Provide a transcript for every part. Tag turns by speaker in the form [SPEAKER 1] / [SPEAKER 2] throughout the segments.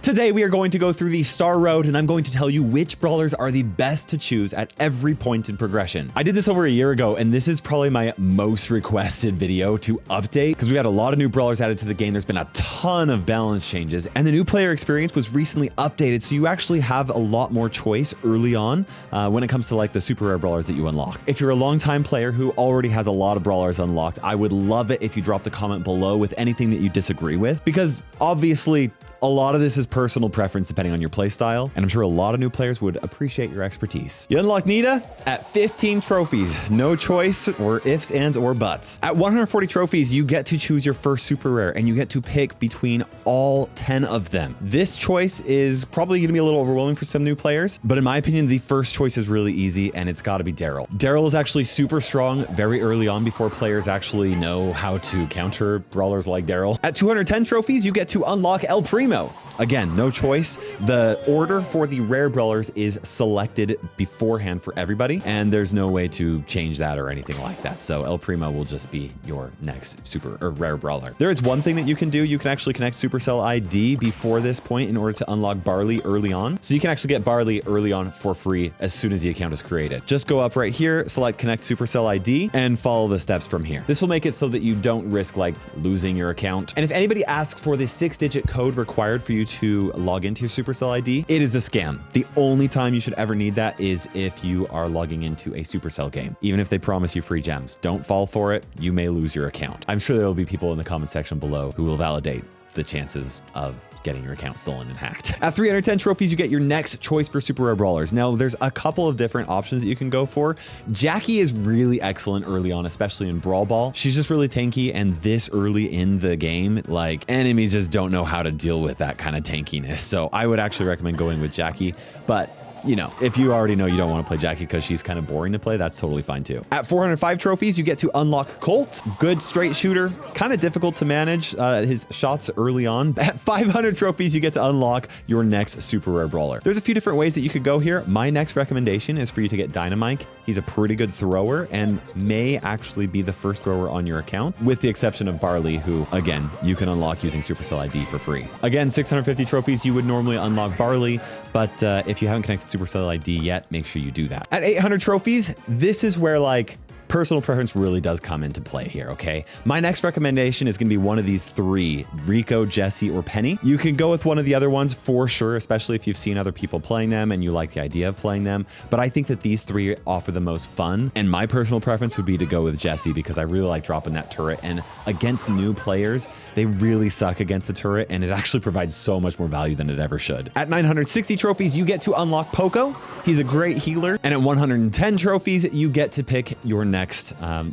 [SPEAKER 1] Today we are going to go through the Starr Road and I'm going to tell you which brawlers are the best to choose at every point in progression. I did this over a year ago and this is probably my most requested video to update because we had a lot of new brawlers added to the game. There's been a ton of balance changes and the new player experience was recently updated, so you actually have a lot more choice early on when it comes to like the super rare brawlers that you unlock. If you're a long-time player who already has a lot of brawlers unlocked, I would love it if you dropped a comment below with anything that you disagree with, because obviously a lot of this is personal preference depending on your playstyle, and I'm sure a lot of new players would appreciate your expertise. You unlock Nita at 15 trophies. No choice or ifs, ands, or buts. At 140 trophies, you get to choose your first super rare, and you get to pick between all 10 of them. This choice is probably going to be a little overwhelming for some new players, but in my opinion, the first choice is really easy, and it's got to be Daryl. Daryl is actually super strong very early on before players actually know how to counter brawlers like Daryl. At 210 trophies, you get to unlock El Primo. Again, no choice. The order for the rare brawlers is selected beforehand for everybody, and there's no way to change that or anything like that. So El Primo will just be your next super or rare brawler. There is one thing that you can do. You can actually connect Supercell ID before this point in order to unlock Barley early on. So you can actually get Barley early on for free as soon as the account is created. Just go up right here, select connect Supercell ID, and follow the steps from here. This will make it so that you don't risk like losing your account. And if anybody asks for the 6-digit code required for you to log into your Supercell ID, it is a scam. The only time you should ever need that is if you are logging into a Supercell game. Even if they promise you free gems, don't fall for it. You may lose your account. I'm sure there will be people in the comment section below who will validate the chances of getting your account stolen and hacked. At 310 trophies, you get your next choice for super rare brawlers. Now, there's a couple of different options that you can go for. Jackie is really excellent early on, especially in Brawl Ball. She's just really tanky, and this early in the game, like, enemies just don't know how to deal with that kind of tankiness. So I would actually recommend going with Jackie, but you know, if you already know you don't want to play Jackie because she's kind of boring to play, that's totally fine too. At 405 trophies, you get to unlock Colt. Good straight shooter, kind of difficult to manage his shots early on. At 500 trophies, you get to unlock your next super rare brawler. There's a few different ways that you could go here. My next recommendation is for you to get Dynamike. He's a pretty good thrower and may actually be the first thrower on your account, with the exception of Barley, who, again, you can unlock using Supercell ID for free. Again, 650 trophies, you would normally unlock Barley, but if you haven't connected Supercell ID yet, make sure you do that. At 800 trophies, this is where like personal preference really does come into play here, okay? My next recommendation is going to be one of these three, Rico, Jessie, or Penny. You can go with one of the other ones for sure, especially if you've seen other people playing them and you like the idea of playing them. But I think that these three offer the most fun, and my personal preference would be to go with Jessie because I really like dropping that turret, and against new players, they really suck against the turret, and it actually provides so much more value than it ever should. At 960 trophies, you get to unlock Poco. He's a great healer. And at 110 trophies, you get to pick your next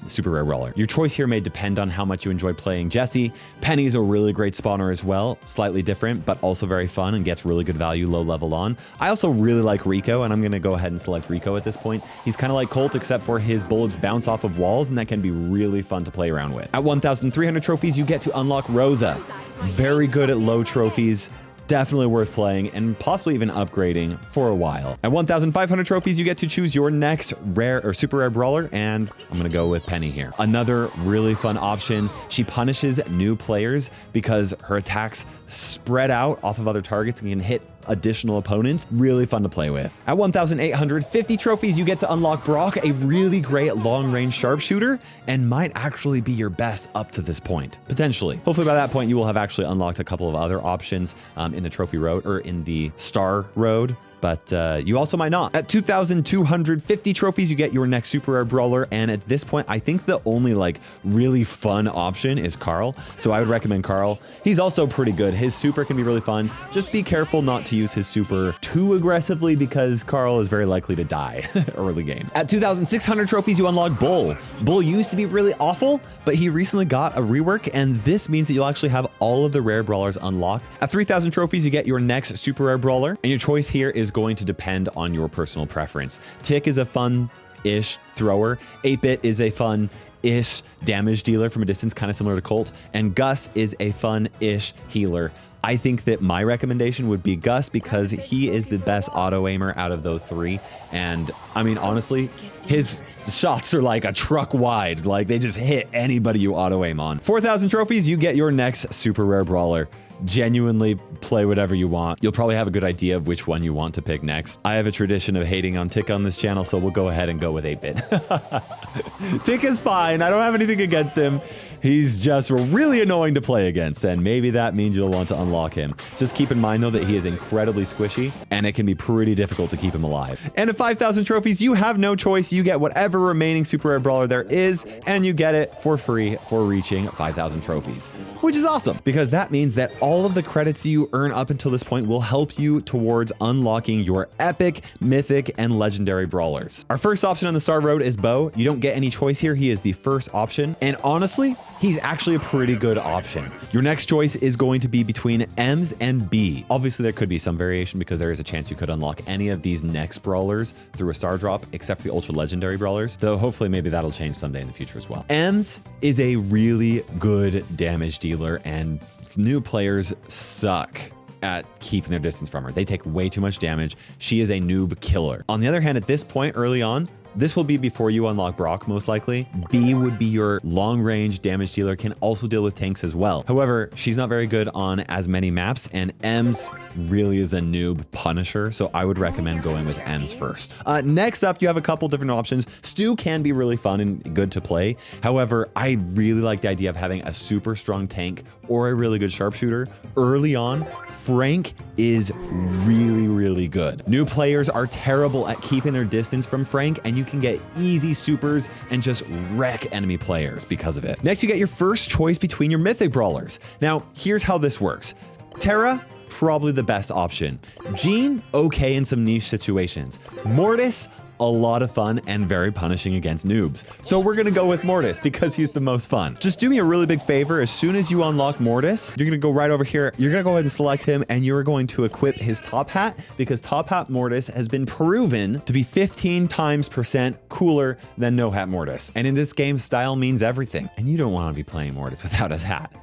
[SPEAKER 1] super rare brawler. Your choice here may depend on how much you enjoy playing Jessie. Penny is a really great spawner as well, slightly different, but also very fun and gets really good value low level on. I also really like Rico, and I'm going to go ahead and select Rico at this point. He's kind of like Colt, except for his bullets bounce off of walls, and that can be really fun to play around with. At 1,300 trophies, you get to unlock Rosa. Very good at low trophies. Definitely worth playing and possibly even upgrading for a while. At 1,500 trophies, you get to choose your next rare or super rare brawler, and I'm gonna go with Penny here. Another really fun option. She punishes new players because her attacks spread out off of other targets and can hit additional opponents. Really fun to play with. At 1,850 trophies, you get to unlock Brock, a really great long-range sharpshooter, and might actually be your best up to this point, potentially. Hopefully by that point, you will have actually unlocked a couple of other options in the trophy road or in the Starr Road, but you also might not. At 2,250 trophies, you get your next super rare brawler, and at this point, I think the only like really fun option is Carl, so I would recommend Carl. He's also pretty good. His super can be really fun. Just be careful not to use his super too aggressively because Carl is very likely to die early game. At 2,600 trophies, you unlock Bull. Bull used to be really awful, but he recently got a rework, and this means that you'll actually have all of the rare brawlers unlocked. At 3,000 trophies, you get your next super rare brawler, and your choice here is going to depend on your personal preference. Tick is a fun-ish thrower. 8-Bit is a fun-ish damage dealer from a distance, kind of similar to Colt, and Gus is a fun-ish healer. I think that my recommendation would be Gus because he is the best auto aimer out of those three. And I mean, honestly, his shots are like a truck wide. Like they just hit anybody you auto aim on. 4,000 trophies, you get your next super rare brawler. genuinely play whatever you want. You'll probably have a good idea of which one you want to pick next. I have a tradition of hating on Tick on this channel, so we'll go ahead and go with 8-bit. Tick is fine. I don't have anything against him. He's just really annoying to play against, and maybe that means you'll want to unlock him. Just keep in mind, though, that he is incredibly squishy, and it can be pretty difficult to keep him alive. And at 5,000 trophies, you have no choice. You get whatever remaining super rare brawler there is, and you get it for free for reaching 5,000 trophies, which is awesome, because that means that all of the credits you earn up until this point will help you towards unlocking your epic, mythic, and legendary brawlers. Our first option on the Starr Road is Bo. You don't get any choice here. He is the first option, and honestly, he's actually a pretty good option. Your next choice is going to be between Ems and Bea. Obviously, there could be some variation because there is a chance you could unlock any of these next brawlers through a star drop, except for the ultra legendary brawlers, though hopefully maybe that'll change someday in the future as well. Ems is a really good damage dealer, and new players suck at keeping their distance from her. They take way too much damage. She is a noob killer. On the other hand, at this point early on, this will be before you unlock Brock, most likely. Bea would be your long-range damage dealer, can also deal with tanks as well. However, she's not very good on as many maps, and Ems really is a noob punisher, so I would recommend going with Ems first. Next up, you have a couple different options. Stu can be really fun and good to play. However, I really like the idea of having a super strong tank or a really good sharpshooter. Early on, Frank is really, really good. New players are terrible at keeping their distance from Frank, and you can get easy supers and just wreck enemy players because of it. Next, you get your first choice between your mythic brawlers. Now, here's how this works. Tara, probably the best option. Jean, okay in some niche situations. Mortis, a lot of fun and very punishing against noobs. So we're gonna go with Mortis because he's the most fun. Just do me a really big favor. As soon as you unlock Mortis, you're gonna go right over here. You're gonna go ahead and select him, and you're going to equip his top hat, because top hat Mortis has been proven to be 15 times % cooler than no hat Mortis. And in this game, style means everything. And you don't wanna be playing Mortis without his hat.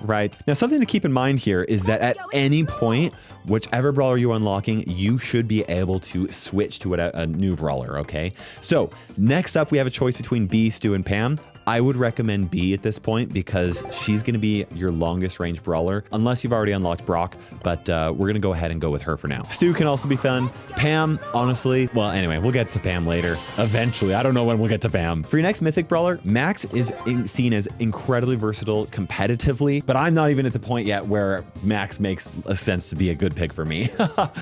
[SPEAKER 1] Right. Now, something to keep in mind here is that at any point, whichever brawler you're unlocking, you should be able to switch to a new brawler, okay? So next up, we have a choice between Bea, Stu, and Pam. I would recommend Bea at this point because she's going to be your longest range brawler, unless you've already unlocked Brock, but we're going to go ahead and go with her for now. Stu can also be fun. Pam, honestly, well, anyway, we'll get to Pam later. Eventually, I don't know when we'll get to Pam. For your next mythic brawler, Max is seen as incredibly versatile competitively, but I'm not even at the point yet where Max makes a sense to be a good pick for me.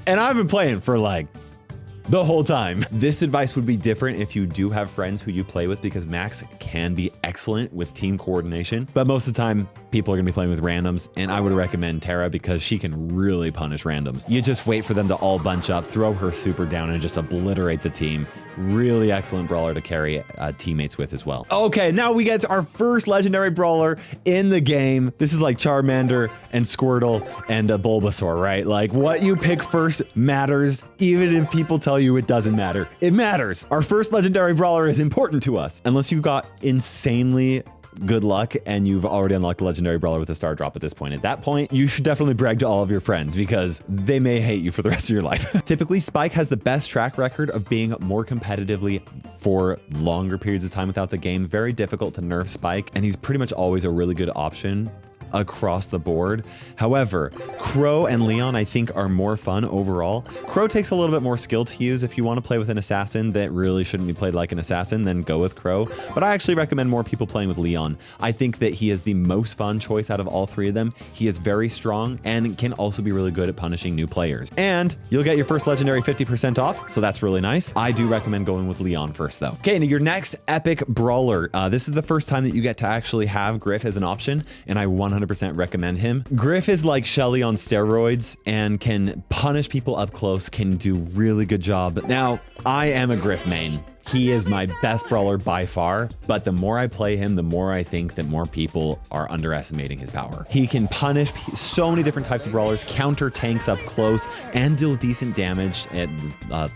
[SPEAKER 1] And I've been playing for like the whole time. This advice would be different if you do have friends who you play with, because Max can be excellent with team coordination, but most of the time people are gonna be playing with randoms, and I would recommend Tara because she can really punish randoms. You just wait for them to all bunch up, throw her super down, and just obliterate the team. Really excellent brawler to carry teammates with as well. Okay, now we get to our first legendary brawler in the game. This is like Charmander and Squirtle and a Bulbasaur, right? Like, what you pick first matters, even if people tell you it doesn't matter. It matters. Our first legendary brawler is important to us, unless you got insanely good luck and you've already unlocked the legendary brawler with a star drop at this point. At that point, you should definitely brag to all of your friends because they may hate you for the rest of your life. Typically, Spike has the best track record of being more competitively for longer periods of time without the game. Very difficult to nerf Spike, and he's pretty much always a really good option across the board. However, Crow and Leon, I think, are more fun overall. Crow takes a little bit more skill to use. If you want to play with an assassin that really shouldn't be played like an assassin, then go with Crow. But I actually recommend more people playing with Leon. I think that he is the most fun choice out of all three of them. He is very strong and can also be really good at punishing new players. And you'll get your first legendary 50% off, so that's really nice. I do recommend going with Leon first, though. Okay, now your next epic brawler. This is the first time that you get to actually have Griff as an option, and I 100% recommend him. Griff is like Shelly on steroids and can punish people up close, can do really good job. Now, I am a Griff main. He is my best brawler by far, but the more I play him, the more I think that more people are underestimating his power. He can punish so many different types of brawlers, counter tanks up close, and deal decent damage at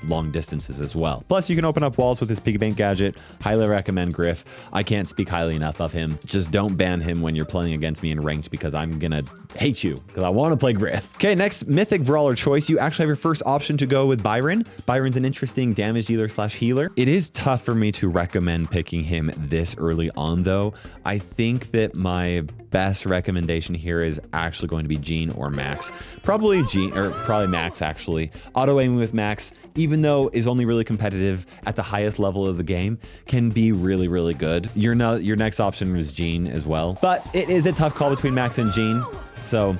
[SPEAKER 1] long distances as well. Plus, you can open up walls with his piggy bank gadget. Highly recommend Griff. I can't speak highly enough of him. Just don't ban him when you're playing against me in ranked, because I'm gonna hate you because I want to play Griff. Okay, next mythic brawler choice. You actually have your first option to go with Byron. Byron's an interesting damage dealer slash healer. It is is tough for me to recommend picking him this early on, though. I think that my best recommendation here is actually going to be Jean or Max. Probably Jean, or probably Max actually. Auto-aiming with Max, even though is only really competitive at the highest level of the game, can be really, really good. Your next option is Jean as well, but it is a tough call between Max and Jean. So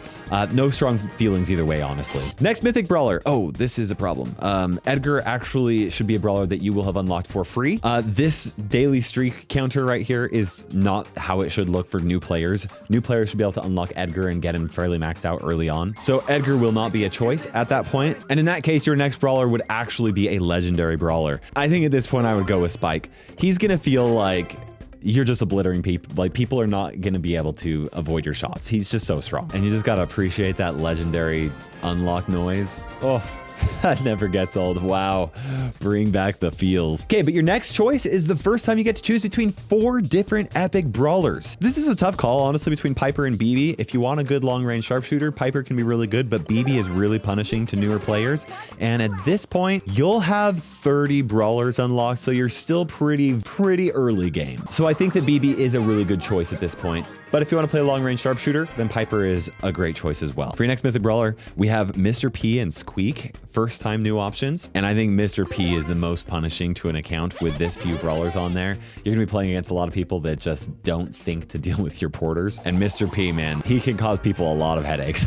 [SPEAKER 1] no strong feelings either way, honestly. Next Mythic Brawler. Oh, this is a problem. Edgar actually should be a brawler that you will have unlocked for free. This daily streak counter right here is not how it should look for new players. New players should be able to unlock Edgar and get him fairly maxed out early on. So Edgar will not be a choice at that point. And in that case, your next brawler would actually be a legendary brawler. I think at this point I would go with Spike. He's gonna feel like you're just obliterating people. Like, people are not going to be able to avoid your shots. He's just so strong. And you just got to appreciate that legendary unlock noise. Oh, that never gets old. Wow. Bring back the feels. Okay, but your next choice is the first time you get to choose between 4 different epic brawlers. This is a tough call, honestly, between Piper and Bibi. If you want a good long-range sharpshooter, Piper can be really good, but Bibi is really punishing to newer players. And at this point, you'll have 30 brawlers unlocked, so you're still pretty early game. So I think that Bibi is a really good choice at this point. But if you want to play a long-range sharpshooter, then Piper is a great choice as well. For your next Mythic Brawler, we have Mr. P and Squeak, first-time new options. And I think Mr. P is the most punishing to an account with this few brawlers on there. You're going to be playing against a lot of people that just don't think to deal with your porters. And Mr. P, man, he can cause people a lot of headaches.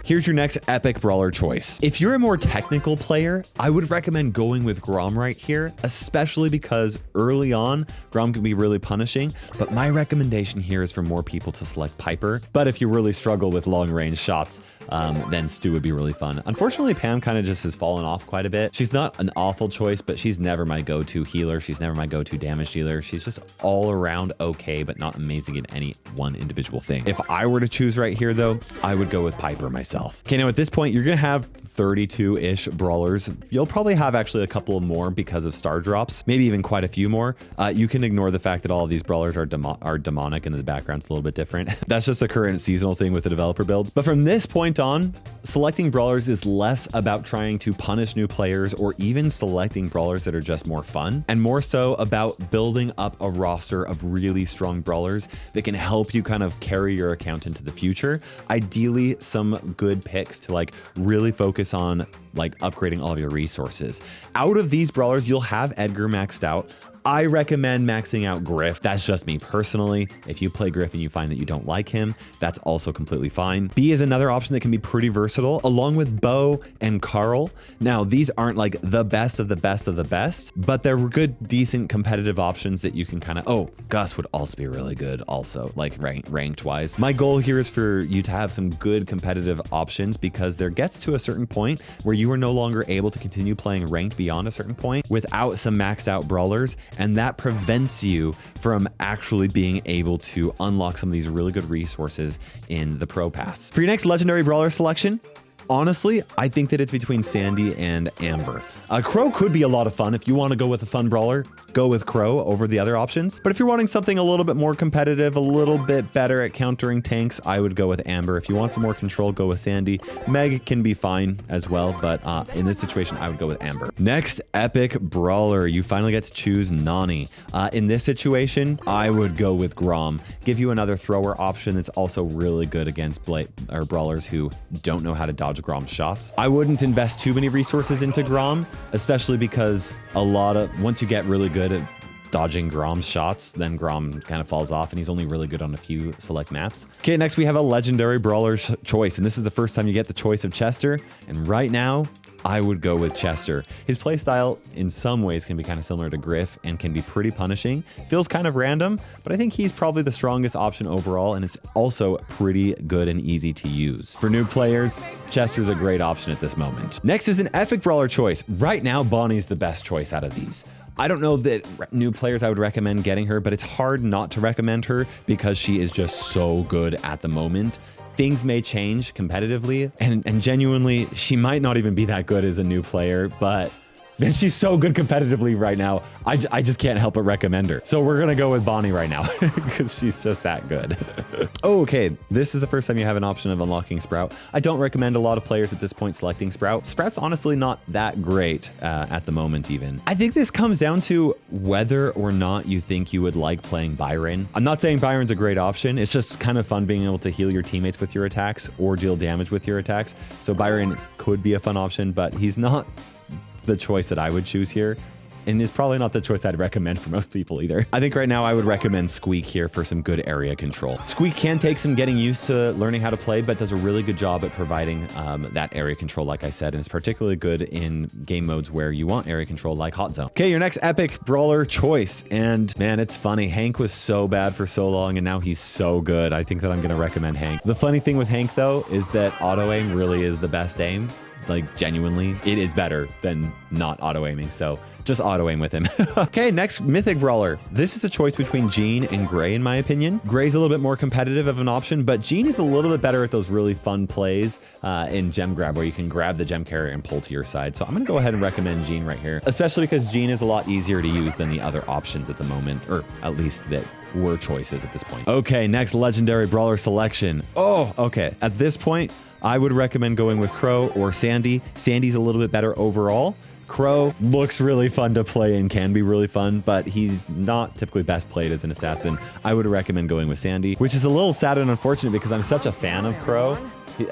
[SPEAKER 1] Here's your next epic brawler choice. If you're a more technical player, I would recommend going with Grom right here, especially because early on, Grom can be really punishing. But my recommendation here is for more people to select Piper. But if you really struggle with long range shots, then Stu would be really fun. Unfortunately, Pam kind of just has fallen off quite a bit. She's not an awful choice, but she's never my go-to healer. She's never my go-to damage dealer. She's just all around okay, but not amazing in any one individual thing. If I were to choose right here, though, I would go with Piper myself. Okay, now at this point, you're going to have 32-ish brawlers. You'll probably have actually a couple more because of star drops, maybe even quite a few more. You can ignore the fact that all of these brawlers are demonic and the background's a little bit different. That's just a current seasonal thing with the developer build. But from this point on, selecting brawlers is less about trying to punish new players or even selecting brawlers that are just more fun, and more so about building up a roster of really strong brawlers that can help you kind of carry your account into the future. Ideally, some good picks to like really focus on like upgrading all of your resources. Out of these brawlers, you'll have Edgar maxed out. I recommend maxing out Griff. That's just me personally. If you play Griff and you find that you don't like him, that's also completely fine. Bea is another option that can be pretty versatile, along with Bo and Carl. Now, these aren't like the best of the best of the best, but they're good, decent competitive options that you can kind of, oh, Gus would also be really good also, like ranked wise. My goal here is for you to have some good competitive options, because there gets to a certain point where you are no longer able to continue playing ranked beyond a certain point without some maxed out brawlers. And that prevents you from actually being able to unlock some of these really good resources in the Pro Pass. For your next legendary brawler selection, honestly, I think that it's between Sandy and Amber. Crow could be a lot of fun. If you want to go with a fun brawler, go with Crow over the other options. But if you're wanting something a little bit more competitive, a little bit better at countering tanks, I would go with Amber. If you want some more control, go with Sandy. Meg can be fine as well, but in this situation, I would go with Amber. Next epic brawler, you finally get to choose Nani. In this situation, I would go with Grom. Give you another thrower option that's also really good against brawlers who don't know how to dodge Grom's shots. I wouldn't invest too many resources into Grom, especially because once you get really good at dodging Grom's shots, then Grom kind of falls off and he's only really good on a few select maps. Okay, next we have a legendary brawler choice, and this is the first time you get the choice of Chester, and right now I would go with Chester. His playstyle in some ways can be kind of similar to Griff and can be pretty punishing. Feels kind of random, but I think he's probably the strongest option overall, and it's also pretty good and easy to use. For new players, Chester's a great option at this moment. Next is an epic brawler choice. Right now, Bonnie's the best choice out of these. I don't know that new players I would recommend getting her, but it's hard not to recommend her because she is just so good at the moment. Things may change competitively, and genuinely, she might not even be that good as a new player, but Man, she's so good competitively right now. I just can't help but recommend her. So we're gonna go with Bonnie right now because she's just that good. Okay, this is the first time you have an option of unlocking Sprout. I don't recommend a lot of players at this point selecting Sprout. Sprout's honestly not that great at the moment even. I think this comes down to whether or not you think you would like playing Byron. I'm not saying Byron's a great option. It's just kind of fun being able to heal your teammates with your attacks or deal damage with your attacks. So Byron could be a fun option, but he's not the choice that I would choose here. And is probably not the choice I'd recommend for most people either. I think right now I would recommend Squeak here for some good area control. Squeak can take some getting used to learning how to play, but does a really good job at providing that area control, like I said, and is particularly good in game modes where you want area control like Hot Zone. Okay, your next epic brawler choice. And man, it's funny. Hank was so bad for so long and now he's so good. I think that I'm gonna recommend Hank. The funny thing with Hank though, is that auto aim really is the best aim. Like genuinely, it is better than not auto aiming. So just auto aim with him. Okay, next mythic brawler. This is a choice between Jean and Gray in my opinion. Gray's a little bit more competitive of an option, but Jean is a little bit better at those really fun plays in gem grab where you can grab the gem carrier and pull to your side. So I'm gonna go ahead and recommend Jean right here, especially because Jean is a lot easier to use than the other options at the moment, or at least that were choices at this point. Okay, next legendary brawler selection. Oh, okay. At this point, I would recommend going with Crow or Sandy. Sandy's a little bit better overall. Crow looks really fun to play and can be really fun, but he's not typically best played as an assassin. I would recommend going with Sandy, which is a little sad and unfortunate because I'm such a fan of Crow.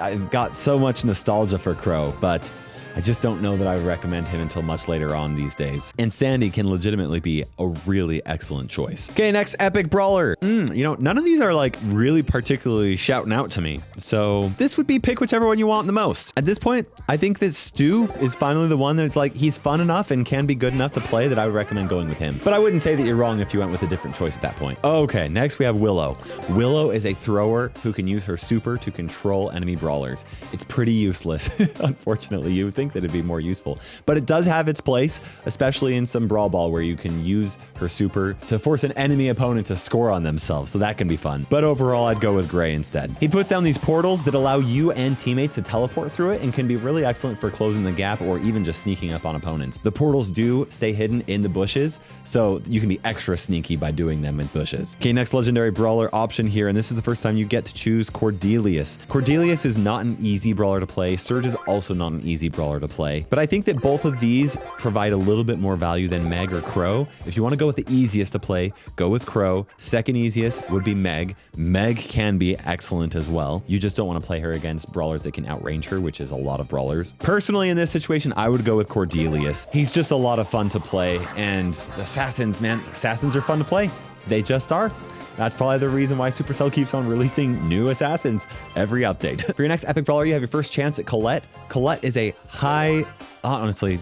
[SPEAKER 1] I've got so much nostalgia for Crow, but I just don't know that I would recommend him until much later on these days. And Sandy can legitimately be a really excellent choice. Okay, next epic brawler. You know, none of these are like really particularly shouting out to me. So this would be pick whichever one you want the most. At this point, I think that Stu is finally the one that it's like, he's fun enough and can be good enough to play that I would recommend going with him. But I wouldn't say that you're wrong if you went with a different choice at that point. Okay, next we have Willow. Willow is a thrower who can use her super to control enemy brawlers. It's pretty useless, unfortunately. You would think that it'd be more useful, but it does have its place, especially in some Brawl Ball where you can use her super to force an enemy opponent to score on themselves, so that can be fun. But overall, I'd go with Gray instead. He puts down these portals that allow you and teammates to teleport through it and can be really excellent for closing the gap or even just sneaking up on opponents. The portals do stay hidden in the bushes, so you can be extra sneaky by doing them in bushes. Okay, next legendary brawler option here, and this is the first time you get to choose Cordelius. Cordelius is not an easy brawler to play. Surge is also not an easy brawler to play, but I think that both of these provide a little bit more value than Meg or Crow. If you want to go with the easiest to play, go with Crow. Second easiest would be Meg. Meg can be excellent as well. You just don't want to play her against brawlers that can outrange her, which is a lot of brawlers. Personally, in this situation, I would go with Cordelius. He's just a lot of fun to play, and assassins, man, assassins are fun to play. They just are. That's probably the reason why Supercell keeps on releasing new assassins every update. For your next epic brawler, you have your first chance at Colette. Colette is a high, honestly,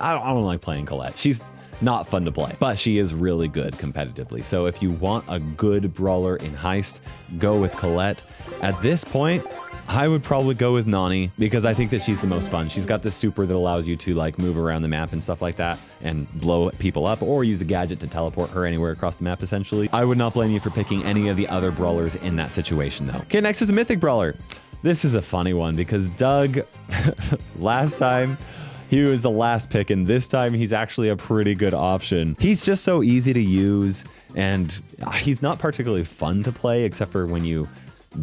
[SPEAKER 1] I don't like playing Colette. She's not fun to play, but she is really good competitively. So if you want a good brawler in Heist, go with Colette. At this point, I would probably go with Nani because I think that she's the most fun. She's got this super that allows you to like move around the map and stuff like that and blow people up or use a gadget to teleport her anywhere across the map essentially. I would not blame you for picking any of the other brawlers in that situation though. Okay, next is a mythic brawler. This is a funny one because Doug, last time, he was the last pick, and this time he's actually a pretty good option. He's just so easy to use, and he's not particularly fun to play except for when you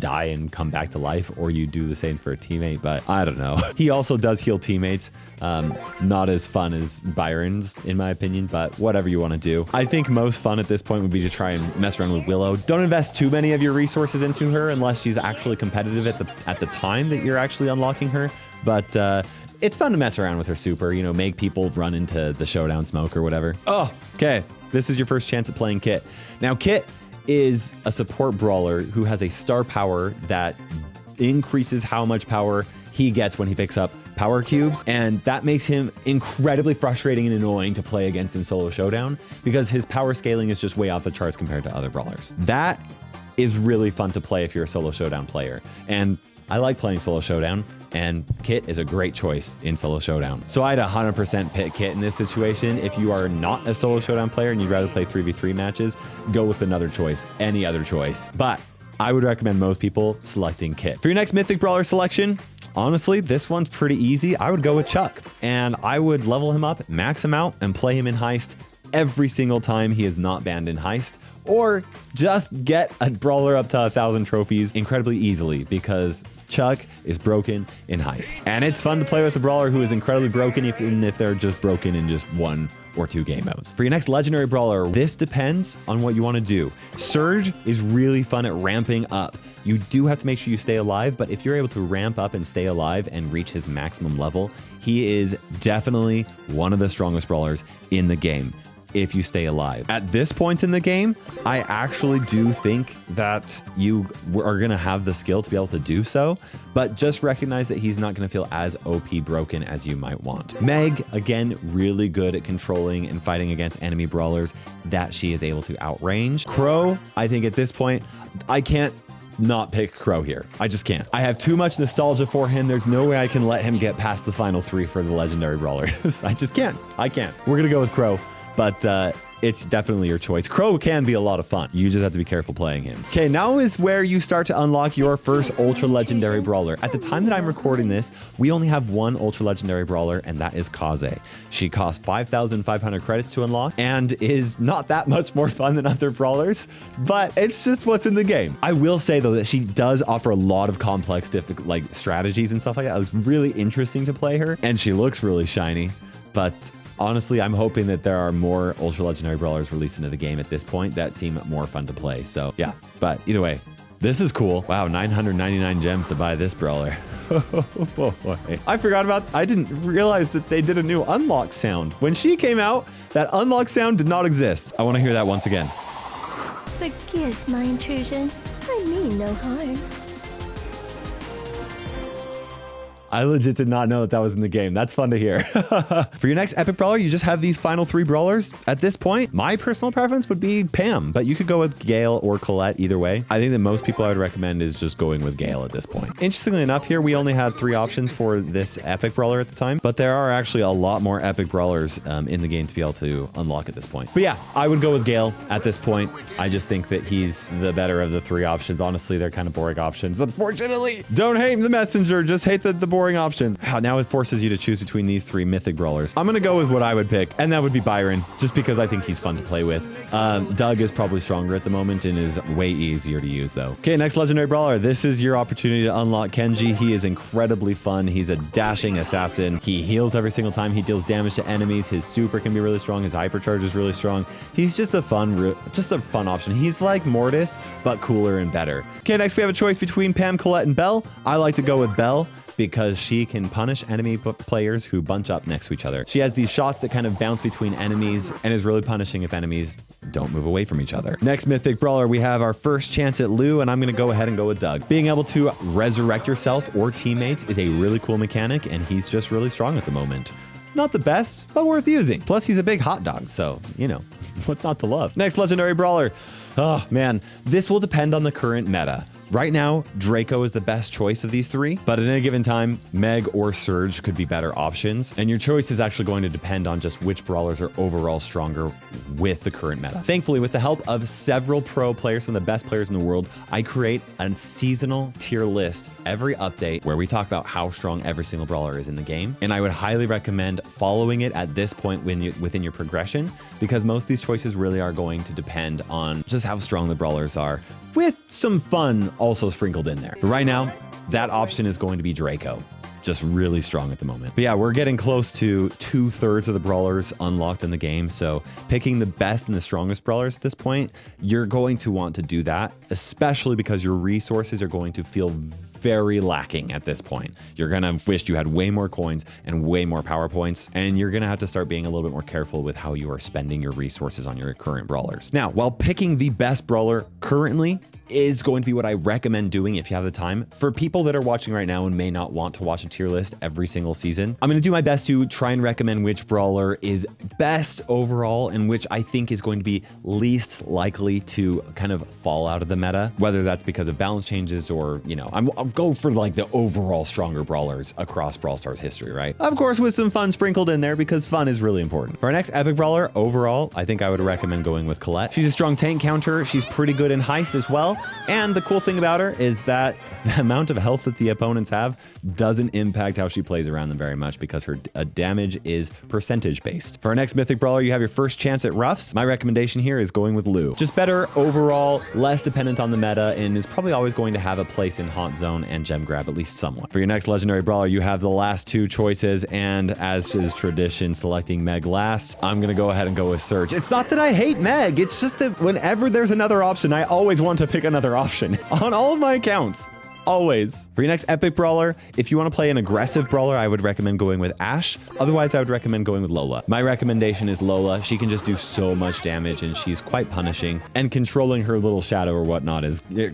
[SPEAKER 1] die and come back to life, or you do the same for a teammate, but I don't know. He also does heal teammates. Not as fun as Byron's, in my opinion, but whatever you want to do. I think most fun at this point would be to try and mess around with Willow. Don't invest too many of your resources into her unless she's actually competitive at the time that you're actually unlocking her, but it's fun to mess around with her super, you know, make people run into the showdown smoke or whatever. Oh, okay. This is your first chance at playing Kit. Now, Kit is a support brawler who has a star power that increases how much power he gets when he picks up power cubes, and that makes him incredibly frustrating and annoying to play against in solo showdown because his power scaling is just way off the charts compared to other brawlers. That is really fun to play if you're a solo showdown player, and I like playing solo showdown, and Kit is a great choice in solo showdown. So I'd 100% pick Kit in this situation. If you are not a solo showdown player and you'd rather play 3v3 matches, go with another choice, any other choice. But I would recommend most people selecting Kit. For your next mythic brawler selection, honestly, this one's pretty easy. I would go with Chuck, and I would level him up, max him out, and play him in Heist every single time he is not banned in Heist, or just get a Brawler up to 1,000 trophies incredibly easily because Chuck is broken in Heist. And it's fun to play with the Brawler who is incredibly broken, even if they're just broken in just 1 or 2 game modes. For your next legendary Brawler, this depends on what you want to do. Surge is really fun at ramping up. You do have to make sure you stay alive, but if you're able to ramp up and stay alive and reach his maximum level, he is definitely one of the strongest Brawlers in the game if you stay alive. At this point in the game, I actually do think that you are going to have the skill to be able to do so, but just recognize that he's not going to feel as OP broken as you might want. Meg, again, really good at controlling and fighting against enemy Brawlers that she is able to outrange. Crow, I think at this point, I can't not pick Crow here. I just can't. I have too much nostalgia for him. There's no way I can let him get past the final 3 for the legendary Brawlers. I just can't. I can't. We're going to go with Crow. But it's definitely your choice. Crow can be a lot of fun. You just have to be careful playing him. Okay, now is where you start to unlock your first ultra legendary Brawler. At the time that I'm recording this, we only have one ultra legendary Brawler, and that is Kaze. She costs 5,500 credits to unlock and is not that much more fun than other Brawlers, but it's just what's in the game. I will say though that she does offer a lot of complex like strategies and stuff like that. It's really interesting to play her, and she looks really shiny, but honestly, I'm hoping that there are more ultra legendary Brawlers released into the game at this point that seem more fun to play. So yeah, but either way, this is cool. Wow, 999 gems to buy this Brawler. Oh boy. I didn't realize that they did a new unlock sound. When she came out, that unlock sound did not exist. I want to hear that once again.
[SPEAKER 2] Forgive my intrusion. I mean no harm.
[SPEAKER 1] I legit did not know that that was in the game. That's fun to hear. For your next epic Brawler, you just have these final 3 Brawlers. At this point, my personal preference would be Pam, but you could go with Gale or Colette either way. I think that most people I would recommend is just going with Gale at this point. Interestingly enough, here we only had 3 options for this epic Brawler at the time, but there are actually a lot more epic Brawlers in the game to be able to unlock at this point. But yeah, I would go with Gale at this point. I just think that he's the better of the 3 options. Honestly, they're kind of boring options. Unfortunately, don't hate the messenger, just hate the boring option. Now it forces you to choose between these 3 mythic Brawlers. I'm gonna go with what I would pick, and that would be Byron, just because I think he's fun to play with. Doug is probably stronger at the moment and is way easier to use though. Okay, next legendary Brawler. This is your opportunity to unlock Kenji. He is incredibly fun. He's a dashing assassin. He heals every single time he deals damage to enemies. His super can be really strong. His hypercharge is really strong. He's just a fun option. He's like Mortis, but cooler and better. Okay, next we have a choice between Pam, Colette, and Belle. I like to go with Belle because she can punish enemy players who bunch up next to each other. She has these shots that kind of bounce between enemies and is really punishing if enemies don't move away from each other. Next mythic Brawler, we have our first chance at Lou, and I'm going to go ahead and go with Doug. Being able to resurrect yourself or teammates is a really cool mechanic, and he's just really strong at the moment. Not the best, but worth using. Plus, he's a big hot dog, so, you know, what's not to love? Next legendary Brawler. Oh, man. This will depend on the current meta. Right now, Draco is the best choice of these 3, but at any given time, Meg or Surge could be better options, and your choice is actually going to depend on just which Brawlers are overall stronger with the current meta. Thankfully, with the help of several pro players, some of the best players in the world, I create a seasonal tier list every update where we talk about how strong every single Brawler is in the game, and I would highly recommend following it at this point within your progression, because most of these choices really are going to depend on just how strong the Brawlers are, with some fun also sprinkled in there. But right now, that option is going to be Draco. Just really strong at the moment. But yeah, we're getting close to 2/3 of the Brawlers unlocked in the game. So picking the best and the strongest Brawlers at this point, you're going to want to do that, especially because your resources are going to feel very lacking at this point. You're gonna wish you had way more coins and way more power points, and you're gonna have to start being a little bit more careful with how you are spending your resources on your current Brawlers. Now, while picking the best Brawler currently is going to be what I recommend doing if you have the time. For people that are watching right now and may not want to watch a tier list every single season, I'm going to do my best to try and recommend which Brawler is best overall and which I think is going to be least likely to kind of fall out of the meta, whether that's because of balance changes or, you know, I'll go for like the overall stronger Brawlers across Brawl Stars history, right? Of course, with some fun sprinkled in there because fun is really important. For our next epic Brawler, overall, I think I would recommend going with Colette. She's a strong tank counter. She's pretty good in Heist as well. now. And the cool thing about her is that the amount of health that the opponents have doesn't impact how she plays around them very much because her damage is percentage based. For our next Mythic Brawler, you have your first chance at Ruffs. My recommendation here is going with Lou. Just better overall, less dependent on the meta, and is probably always going to have a place in Haunt Zone and Gem Grab, at least somewhat. For your next Legendary Brawler, you have the last two choices, and as is tradition, selecting Meg last, I'm gonna go ahead and go with Surge. It's not that I hate Meg, it's just that whenever there's another option, I always want to pick another option on all of my accounts. Always. For your next Epic Brawler, if you want to play an aggressive brawler, I would recommend going with Ash. Otherwise, I would recommend going with Lola. My recommendation is Lola. She can just do so much damage and she's quite punishing. And controlling her little shadow or whatnot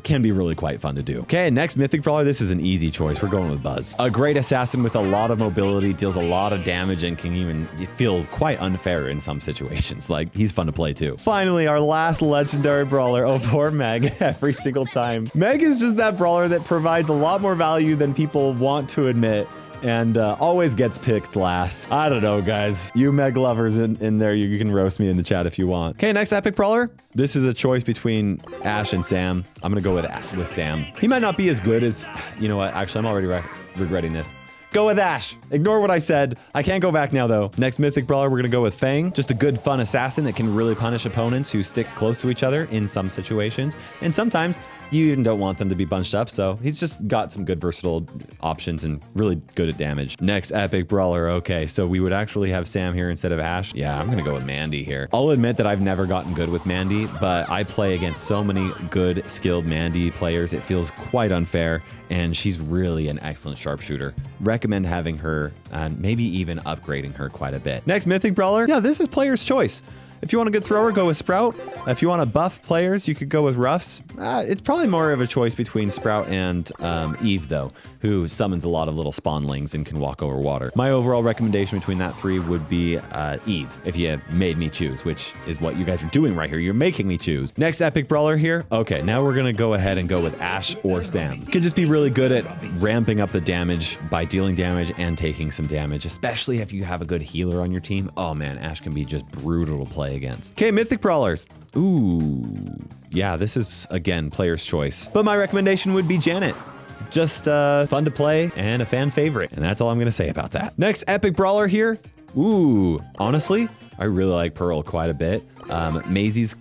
[SPEAKER 1] can be really quite fun to do. Okay, next Mythic Brawler. This is an easy choice. We're going with Buzz. A great assassin with a lot of mobility, deals a lot of damage, and can even feel quite unfair in some situations. Like, he's fun to play too. Finally, our last Legendary Brawler. Oh, poor Meg. Every single time. Meg is just that brawler that provides a lot more value than people want to admit, and always gets picked last. I don't know, guys. You Meg lovers in there, you can roast me in the chat if you want. Okay, next Epic Brawler. This is a choice between Ash and Sam. I'm gonna go with Sam. He might not be as good as, you know what, actually, I'm already regretting this. Go with Ash. Ignore what I said. I can't go back now, though. Next Mythic Brawler, we're going to go with Fang. Just a good, fun assassin that can really punish opponents who stick close to each other in some situations. And sometimes you even don't want them to be bunched up, so he's just got some good versatile options and really good at damage. Next Epic Brawler. Okay, so we would actually have Sam here instead of Ash. Yeah, I'm going to go with Mandy here. I'll admit that I've never gotten good with Mandy, but I play against so many good, skilled Mandy players. It feels quite unfair, and she's really an excellent sharpshooter. Recommend having her and maybe even upgrading her quite a bit. Next Mythic Brawler. Yeah, this is player's choice. If you want a good thrower, go with Sprout. If you want to buff players, you could go with Ruffs. It's probably more of a choice between Sprout and Eve, though, who summons a lot of little spawnlings and can walk over water. My overall recommendation between that three would be Eve, if you made me choose, which is what you guys are doing right here. You're making me choose. Next Epic Brawler here. Okay, now we're going to go ahead and go with Ash or Sam. Could just be really good at ramping up the damage by dealing damage and taking some damage, especially if you have a good healer on your team. Oh man, Ash can be just brutal to play against. Okay, Mythic Brawlers. Ooh, yeah, this is, again, player's choice. But my recommendation would be Janet. Just fun to play and a fan favorite. And that's all I'm going to say about that. Next Epic Brawler here. Ooh, honestly, I really like Pearl quite a bit. Maisie's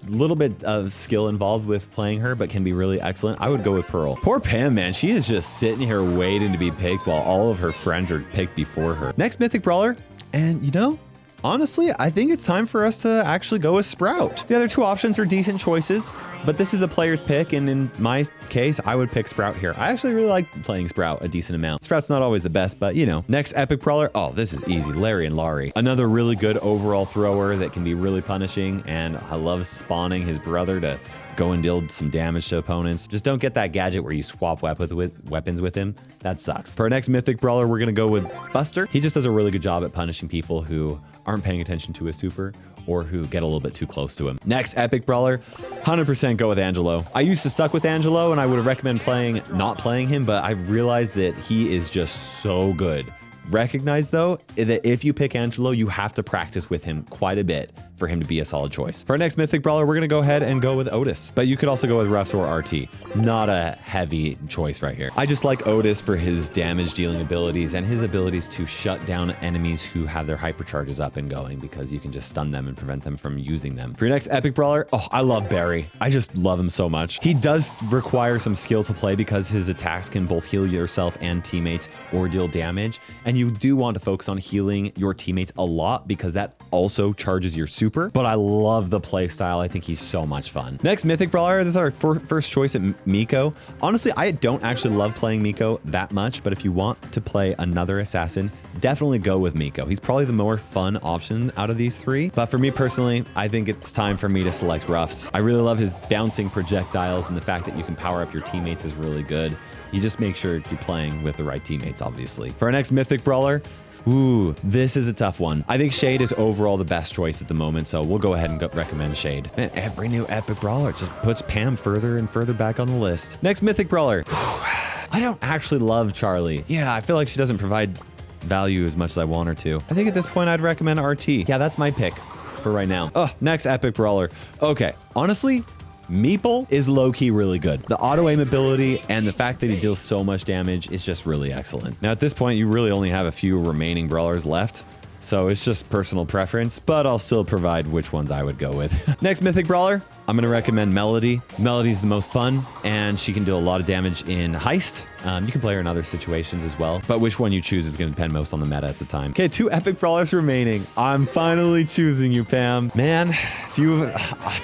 [SPEAKER 1] a little bit of skill involved with playing her, but can be really excellent. I would go with Pearl. Poor Pam, man. She is just sitting here waiting to be picked while all of her friends are picked before her. Next Mythic Brawler. And, you know, honestly, I think it's time for us to actually go with Sprout. The other two options are decent choices, but this is a player's pick, and in my case, I would pick Sprout here. I actually really like playing Sprout a decent amount. Sprout's not always the best, but you know. Next Epic Brawler. Oh, this is easy. Larry and Laurie. Another really good overall thrower that can be really punishing, and I love spawning his brother to go and deal some damage to opponents. Just don't get that gadget where you swap weapons with him. That sucks. For our next Mythic Brawler, we're gonna go with Buster. He just does a really good job at punishing people who aren't paying attention to his super or who get a little bit too close to him. Next Epic Brawler, 100% go with Angelo. I used to suck with Angelo and I would recommend not playing him, but I've realized that he is just so good. Recognize, though, that if you pick Angelo, you have to practice with him quite a bit for him to be a solid choice. For our next Mythic Brawler, we're going to go ahead and go with Otis, but you could also go with Ruffs or RT. Not a heavy choice right here. I just like Otis for his damage dealing abilities and his abilities to shut down enemies who have their hypercharges up and going, because you can just stun them and prevent them from using them. For your next Epic Brawler, oh, I love Barry. I just love him so much. He does require some skill to play because his attacks can both heal yourself and teammates or deal damage, and you do want to focus on healing your teammates a lot because that also charges your super, but I love the play style. I think he's so much fun. Next Mythic Brawler, this is our first choice at Miko. Honestly, I don't actually love playing Miko that much, but if you want to play another assassin, definitely go with Miko. He's probably the more fun option out of these three, but for me personally, I think it's time for me to select Ruffs. I really love his bouncing projectiles, and the fact that you can power up your teammates is really good. You just make sure you're playing with the right teammates, obviously. For our next Mythic Brawler, ooh, this is a tough one. I think Shade is overall the best choice at the moment, so we'll go ahead and recommend Shade. Man, every new Epic Brawler just puts Pam further and further back on the list. Next Mythic Brawler. I don't actually love Charlie. Yeah, I feel like she doesn't provide value as much as I want her to. I think at this point I'd recommend RT. Yeah, that's my pick for right now. Oh, next Epic Brawler. Okay, honestly, Meeple is low-key really good. The auto-aim ability and the fact that he deals so much damage is just really excellent. Now, at this point, you really only have a few remaining brawlers left. So it's just personal preference, but I'll still provide which ones I would go with. Next mythic brawler, I'm going to recommend Melody. Melody's the most fun, and she can do a lot of damage in Heist. You can play her in other situations as well, but which one you choose is going to depend most on the meta at the time. Okay, 2 epic brawlers remaining. I'm finally choosing you, Pam. Man,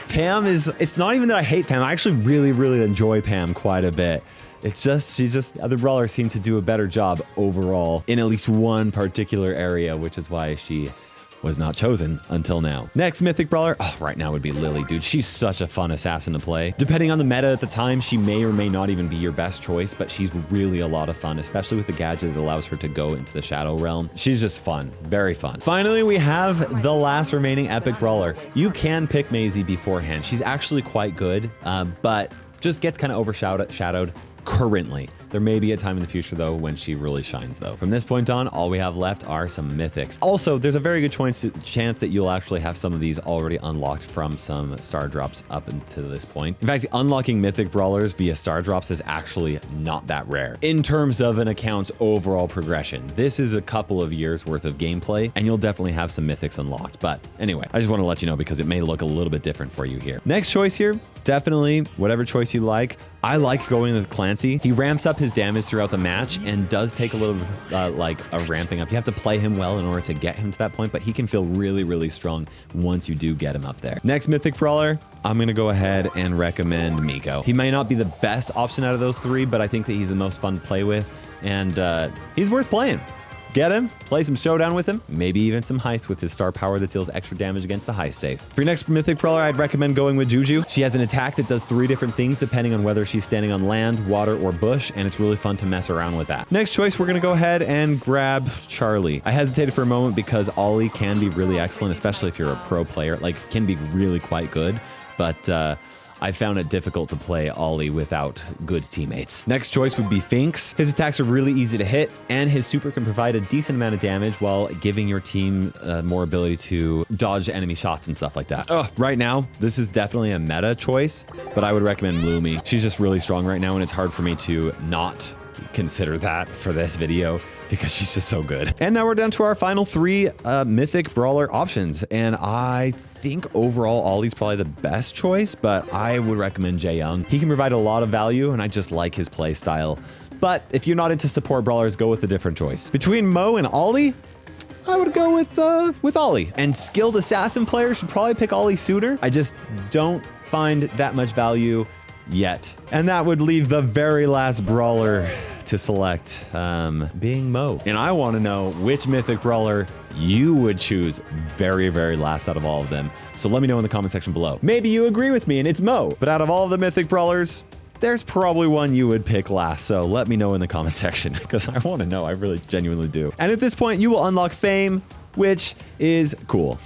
[SPEAKER 1] Pam is, it's not even that I hate Pam. I actually really enjoy Pam quite a bit. It's just, other brawlers seem to do a better job overall in at least one particular area, which is why she was not chosen until now. Next mythic brawler, right now would be Lily, dude. She's such a fun assassin to play. Depending on the meta at the time, she may or may not even be your best choice, but she's really a lot of fun, especially with the gadget that allows her to go into the shadow realm. She's just fun, very fun. Finally, we have the last remaining epic brawler. You can pick Maisie beforehand. She's actually quite good, but just gets kind of overshadowed currently. There may be a time in the future though when she really shines though. From this point on, all we have left are some mythics. Also, there's a very good chance that you'll actually have some of these already unlocked from some star drops up until this point. In fact, unlocking mythic brawlers via star drops is actually not that rare in terms of an account's overall progression. This is a couple of years worth of gameplay and you'll definitely have some mythics unlocked. But anyway, I just want to let you know because it may look a little bit different for you here. Next choice here, definitely whatever choice you like. I like going with Clancy. He ramps up his damage throughout the match and does take a little bit like a ramping up. You have to play him well in order to get him to that point, but he can feel really strong once you do get him up there. Next mythic brawler, I'm going to go ahead and recommend Miko. He may not be the best option out of those 3, but I think that he's the most fun to play with and he's worth playing. Get him, play some showdown with him, maybe even some heist with his star power that deals extra damage against the heist safe. For your next mythic brawler, I'd recommend going with Juju. She has an attack that does 3 different things depending on whether she's standing on land, water, or bush, and it's really fun to mess around with that. Next choice, we're gonna go ahead and grab Charlie. I hesitated for a moment because Ollie can be really excellent, especially if you're a pro player, like can be really quite good, but I found it difficult to play Ollie without good teammates. Next choice would be Finks. His attacks are really easy to hit, and his super can provide a decent amount of damage while giving your team more ability to dodge enemy shots and stuff like that. Right now, this is definitely a meta choice, but I would recommend Lumi. She's just really strong right now, and it's hard for me to not consider that for this video because she's just so good. And now we're down to our final 3 mythic brawler options, and I think overall Ollie's probably the best choice, but I would recommend Jaeyoung. He can provide a lot of value, and I just like his play style. But if you're not into support brawlers, go with a different choice. Between Mo and Ollie, I would go with Ollie. And skilled assassin players should probably pick Ollie sooner. I just don't find that much value yet. And that would leave the very last brawler to select, being Mo. And I want to know which mythic brawler you would choose very last out of all of them. So let me know in the comment section below. Maybe you agree with me and it's Mo, but out of all of the mythic brawlers, there's probably one you would pick last. So let me know in the comment section because I want to know. I really genuinely do. And at this point, you will unlock fame, which is cool.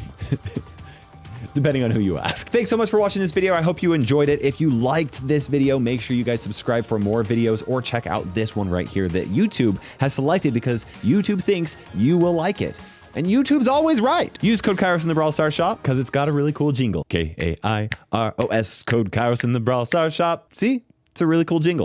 [SPEAKER 1] Depending on who you ask. Thanks so much for watching this video. I hope you enjoyed it. If you liked this video, make sure you guys subscribe for more videos or check out this one right here that YouTube has selected because YouTube thinks you will like it. And YouTube's always right. Use code Kairos in the Brawl Stars shop because it's got a really cool jingle. Kairos, code Kairos in the Brawl Stars shop. See? It's a really cool jingle.